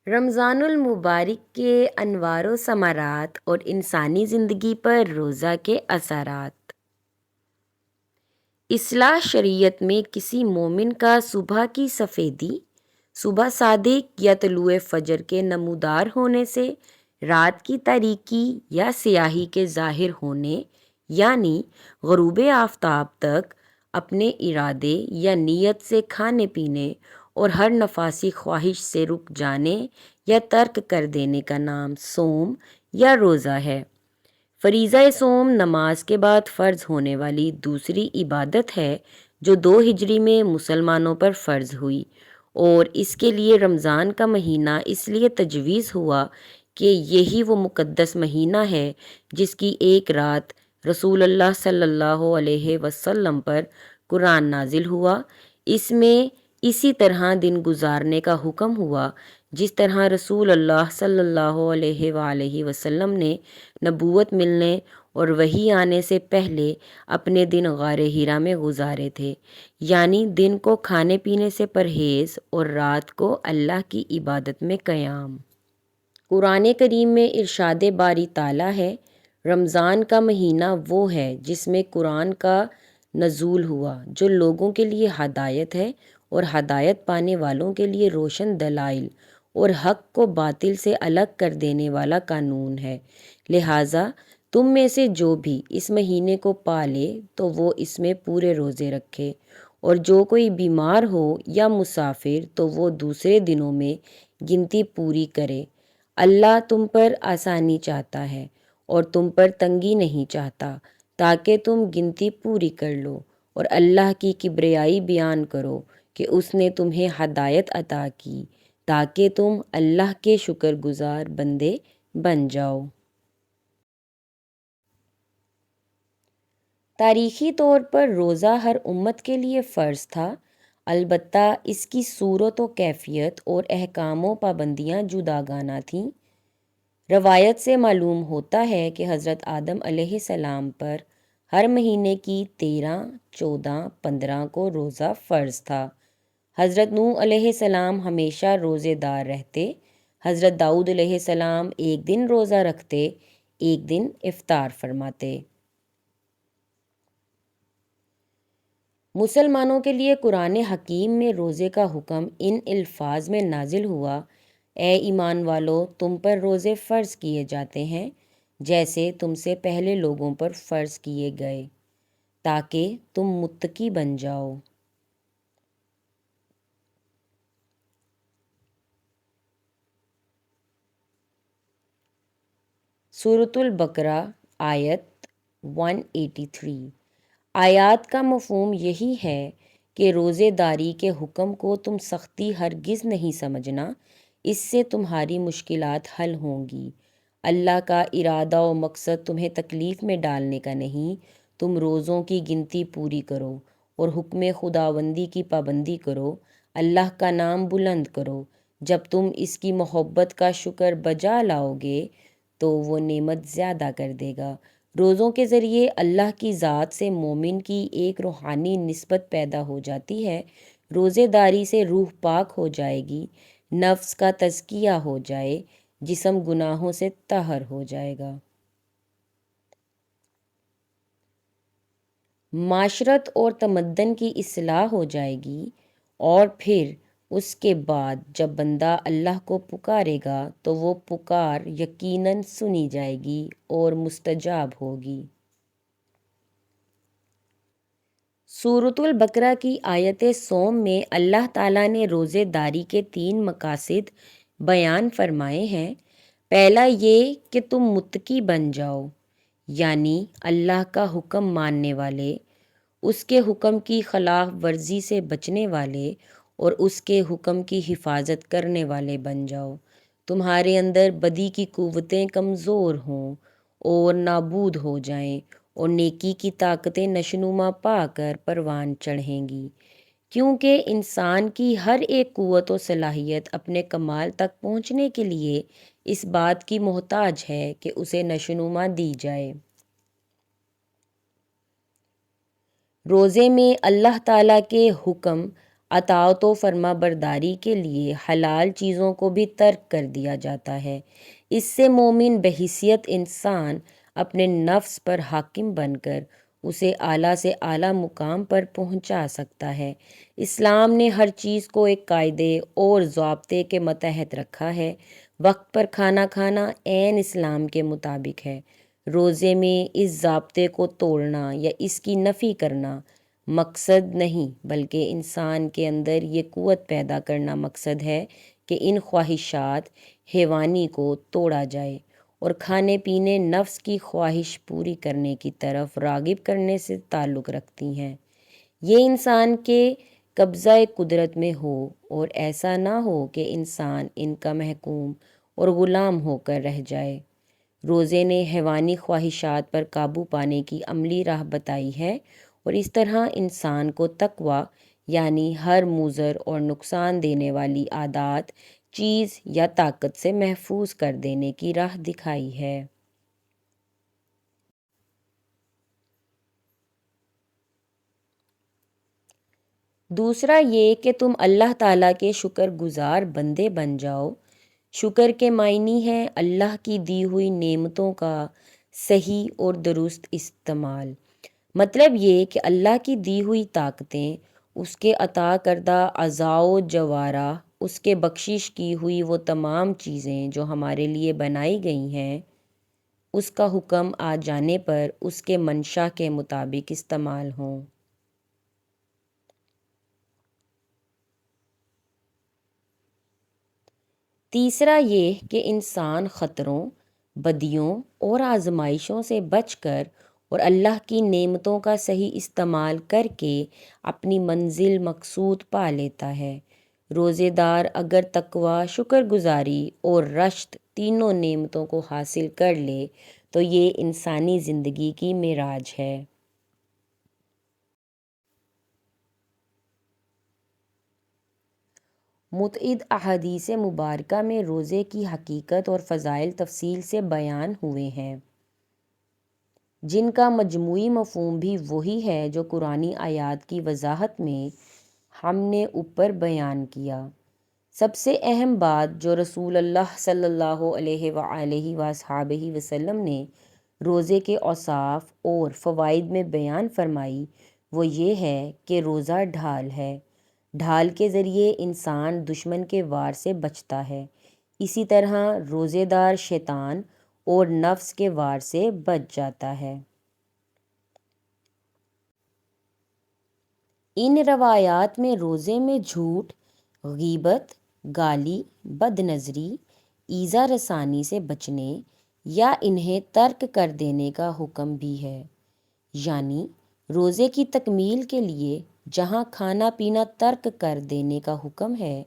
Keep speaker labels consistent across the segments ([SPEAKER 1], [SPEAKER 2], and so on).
[SPEAKER 1] رمضان المبارک کے انوار و ثمرات اور انسانی زندگی پر روزہ کے اثرات۔ اصلاح شریعت میں کسی مومن کا صبح کی سفیدی، صبح صادق یا طلوع فجر کے نمودار ہونے سے رات کی تاریکی یا سیاہی کے ظاہر ہونے یعنی غروب آفتاب تک اپنے ارادے یا نیت سے کھانے پینے اور ہر نفاسی خواہش سے رک جانے یا ترک کر دینے کا نام صوم یا روزہ ہے۔ فریضہ صوم نماز کے بعد فرض ہونے والی دوسری عبادت ہے جو 2 ہجری میں مسلمانوں پر فرض ہوئی، اور اس کے لیے رمضان کا مہینہ اس لیے تجویز ہوا کہ یہی وہ مقدس مہینہ ہے جس کی ایک رات رسول اللہ صلی اللہ علیہ وسلم پر قرآن نازل ہوا۔ اس میں اسی طرح دن گزارنے کا حکم ہوا جس طرح رسول اللہ صلی اللہ علیہ وآلہ وسلم نے نبوت ملنے اور وحی آنے سے پہلے اپنے دن غار ہرا میں گزارے تھے، یعنی دن کو کھانے پینے سے پرہیز اور رات کو اللہ کی عبادت میں قیام۔ قرآن کریم میں ارشاد باری تعالیٰ ہے، رمضان کا مہینہ وہ ہے جس میں قرآن کا نزول ہوا جو لوگوں کے لیے ہدایت ہے اور ہدایت پانے والوں کے لیے روشن دلائل اور حق کو باطل سے الگ کر دینے والا قانون ہے۔ لہٰذا تم میں سے جو بھی اس مہینے کو پالے تو وہ اس میں پورے روزے رکھے، اور جو کوئی بیمار ہو یا مسافر تو وہ دوسرے دنوں میں گنتی پوری کرے۔ اللہ تم پر آسانی چاہتا ہے اور تم پر تنگی نہیں چاہتا تاکہ تم گنتی پوری کر لو، اور اللہ کی کبریائی بیان کرو کہ اس نے تمہیں ہدایت عطا کی تاکہ تم اللہ کے شکر گزار بندے بن جاؤ۔ تاریخی طور پر روزہ ہر امت کے لیے فرض تھا، البتہ اس کی صورت و کیفیت اور احکام و پابندیاں جداگانہ تھیں۔ روایت سے معلوم ہوتا ہے کہ حضرت آدم علیہ السلام پر ہر مہینے کی 13، 14، 15 کو روزہ فرض تھا۔ حضرت نوح علیہ السلام ہمیشہ روزے دار رہتے۔ حضرت داؤد علیہ السلام ایک دن روزہ رکھتے، ایک دن افطار فرماتے۔ مسلمانوں کے لیے قرآن حکیم میں روزے کا حکم ان الفاظ میں نازل ہوا، اے ایمان والو، تم پر روزے فرض کیے جاتے ہیں جیسے تم سے پہلے لوگوں پر فرض کیے گئے تاکہ تم متقی بن جاؤ۔ سورۃ البقرہ آیت 183۔ آیات کا مفہوم یہی ہے کہ روزے داری کے حکم کو تم سختی ہرگز نہیں سمجھنا، اس سے تمہاری مشکلات حل ہوں گی۔ اللہ کا ارادہ و مقصد تمہیں تکلیف میں ڈالنے کا نہیں، تم روزوں کی گنتی پوری کرو اور حکم خداوندی کی پابندی کرو، اللہ کا نام بلند کرو۔ جب تم اس کی محبت کا شکر بجا لاؤ گے تو وہ نعمت زیادہ کر دے گا۔ روزوں کے ذریعے اللہ کی ذات سے مومن کی ایک روحانی نسبت پیدا ہو جاتی ہے۔ روزے داری سے روح پاک ہو جائے گی، نفس کا تزکیہ ہو جائے، جسم گناہوں سے طاہر ہو جائے گا۔ معاشرت اور تمدن کی اصلاح ہو جائے گی، اور پھر اس کے بعد جب بندہ اللہ کو پکارے گا تو وہ پکار یقیناً سنی جائے گی اور مستجاب ہوگی۔ سورۃ البقرہ کی آیت سوم میں اللہ تعالیٰ نے روزے داری کے 3 مقاصد بیان فرمائے ہیں۔ پہلا یہ کہ تم متقی بن جاؤ، یعنی اللہ کا حکم ماننے والے، اس کے حکم کی خلاف ورزی سے بچنے والے اور اس کے حکم کی حفاظت کرنے والے بن جاؤ۔ تمہارے اندر بدی کی قوتیں کمزور ہوں اور نابود ہو جائیں، اور نیکی کی طاقتیں نشوونما پا کر پروان چڑھیں گی، کیونکہ انسان کی ہر ایک قوت و صلاحیت اپنے کمال تک پہنچنے کے لیے اس بات کی محتاج ہے کہ اسے نشوونما دی جائے۔ روزے میں اللہ تعالیٰ کے حکم اطاعت و فرما برداری کے لیے حلال چیزوں کو بھی ترک کر دیا جاتا ہے۔ اس سے مومن بحیثیت انسان اپنے نفس پر حاکم بن کر اسے اعلیٰ سے اعلیٰ مقام پر پہنچا سکتا ہے۔ اسلام نے ہر چیز کو ایک قاعدے اور ضابطے کے متحد رکھا ہے۔ وقت پر کھانا کھانا عین اسلام کے مطابق ہے۔ روزے میں اس ضابطے کو توڑنا یا اس کی نفی کرنا مقصد نہیں، بلکہ انسان کے اندر یہ قوت پیدا کرنا مقصد ہے کہ ان خواہشات حیوانی کو توڑا جائے اور کھانے پینے نفس کی خواہش پوری کرنے کی طرف راغب کرنے سے تعلق رکھتی ہیں۔ یہ انسان کے قبضہ قدرت میں ہو اور ایسا نہ ہو کہ انسان ان کا محکوم اور غلام ہو کر رہ جائے۔ روزے نے حیوانی خواہشات پر قابو پانے کی عملی راہ بتائی ہے اور اس طرح انسان کو تقویٰ یعنی ہر مضر اور نقصان دینے والی عادات، چیز یا طاقت سے محفوظ کر دینے کی راہ دکھائی ہے۔ دوسرا یہ کہ تم اللہ تعالیٰ کے شکر گزار بندے بن جاؤ۔ شکر کے معنی ہے اللہ کی دی ہوئی نعمتوں کا صحیح اور درست استعمال۔ مطلب یہ کہ اللہ کی دی ہوئی طاقتیں، اس کے عطا کردہ اعضاء و جوارح، اس کے بخشش کی ہوئی وہ تمام چیزیں جو ہمارے لیے بنائی گئی ہیں، اس کا حکم آ جانے پر اس کے منشا کے مطابق استعمال ہوں۔ تیسرا یہ کہ انسان خطروں، بدیوں اور آزمائشوں سے بچ کر اور اللہ کی نعمتوں کا صحیح استعمال کر کے اپنی منزل مقصود پا لیتا ہے۔ روزے دار اگر تقویٰ، شکر گزاری اور رشد تینوں نعمتوں کو حاصل کر لے تو یہ انسانی زندگی کی معراج ہے۔ متعدد احادیث مبارکہ میں روزے کی حقیقت اور فضائل تفصیل سے بیان ہوئے ہیں، جن کا مجموعی مفہوم بھی وہی ہے جو قرآنی آیات کی وضاحت میں ہم نے اوپر بیان کیا۔ سب سے اہم بات جو رسول اللہ صلی اللہ علیہ وآلہ وصحبہ وسلم نے روزے کے اوصاف اور فوائد میں بیان فرمائی وہ یہ ہے کہ روزہ ڈھال ہے۔ ڈھال کے ذریعے انسان دشمن کے وار سے بچتا ہے، اسی طرح روزے دار شیطان اور نفس کے وار سے بچ جاتا ہے۔ ان روایات میں روزے میں جھوٹ، غیبت، گالی، بد نظری، ایذا رسانی سے بچنے یا انہیں ترک کر دینے کا حکم بھی ہے۔ یعنی روزے کی تکمیل کے لیے جہاں کھانا پینا ترک کر دینے کا حکم ہے،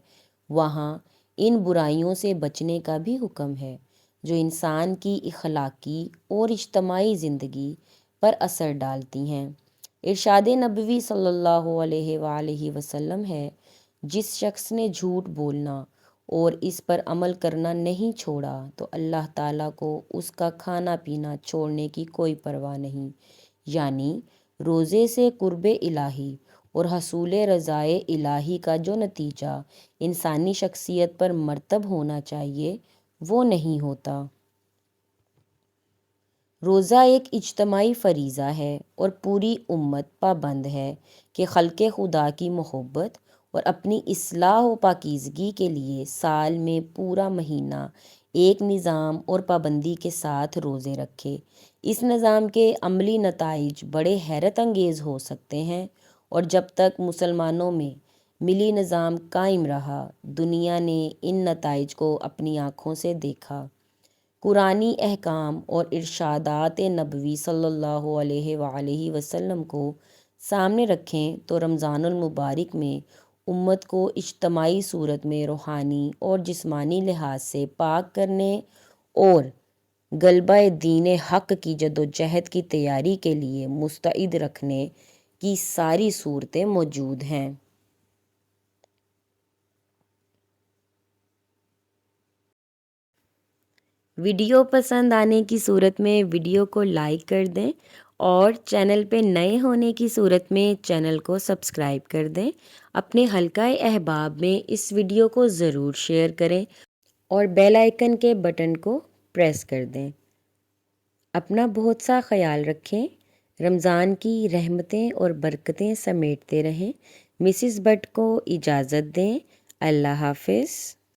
[SPEAKER 1] وہاں ان برائیوں سے بچنے کا بھی حکم ہے جو انسان کی اخلاقی اور اجتماعی زندگی پر اثر ڈالتی ہیں۔ ارشاد نبوی صلی اللہ علیہ وآلہ وسلم ہے، جس شخص نے جھوٹ بولنا اور اس پر عمل کرنا نہیں چھوڑا تو اللہ تعالیٰ کو اس کا کھانا پینا چھوڑنے کی کوئی پرواہ نہیں۔ یعنی روزے سے قرب الہی اور حصول رضائے الہی کا جو نتیجہ انسانی شخصیت پر مرتب ہونا چاہیے وہ نہیں ہوتا۔ روزہ ایک اجتماعی فریضہ ہے اور پوری امت پابند ہے کہ خلق خدا کی محبت اور اپنی اصلاح و پاکیزگی کے لیے سال میں پورا مہینہ ایک نظام اور پابندی کے ساتھ روزے رکھے۔ اس نظام کے عملی نتائج بڑے حیرت انگیز ہو سکتے ہیں، اور جب تک مسلمانوں میں ملی نظام قائم رہا، دنیا نے ان نتائج کو اپنی آنکھوں سے دیکھا۔ قرآنی احکام اور ارشادات نبوی صلی اللہ علیہ وآلہ وسلم کو سامنے رکھیں تو رمضان المبارک میں امت کو اجتماعی صورت میں روحانی اور جسمانی لحاظ سے پاک کرنے اور غلبہ دین حق کی جدوجہد کی تیاری کے لیے مستعد رکھنے کی ساری صورتیں موجود ہیں۔ ویڈیو پسند آنے کی صورت میں ویڈیو کو لائک کر دیں اور چینل پہ نئے ہونے کی صورت میں چینل کو سبسکرائب کر دیں۔ اپنے حلقۂ احباب میں اس ویڈیو کو ضرور شیئر کریں اور بیل آئیکن کے بٹن کو پریس کر دیں۔ اپنا بہت سا خیال رکھیں۔ رمضان کی رحمتیں اور برکتیں سمیٹتے رہیں۔ مسز بٹ کو اجازت دیں۔ اللہ حافظ۔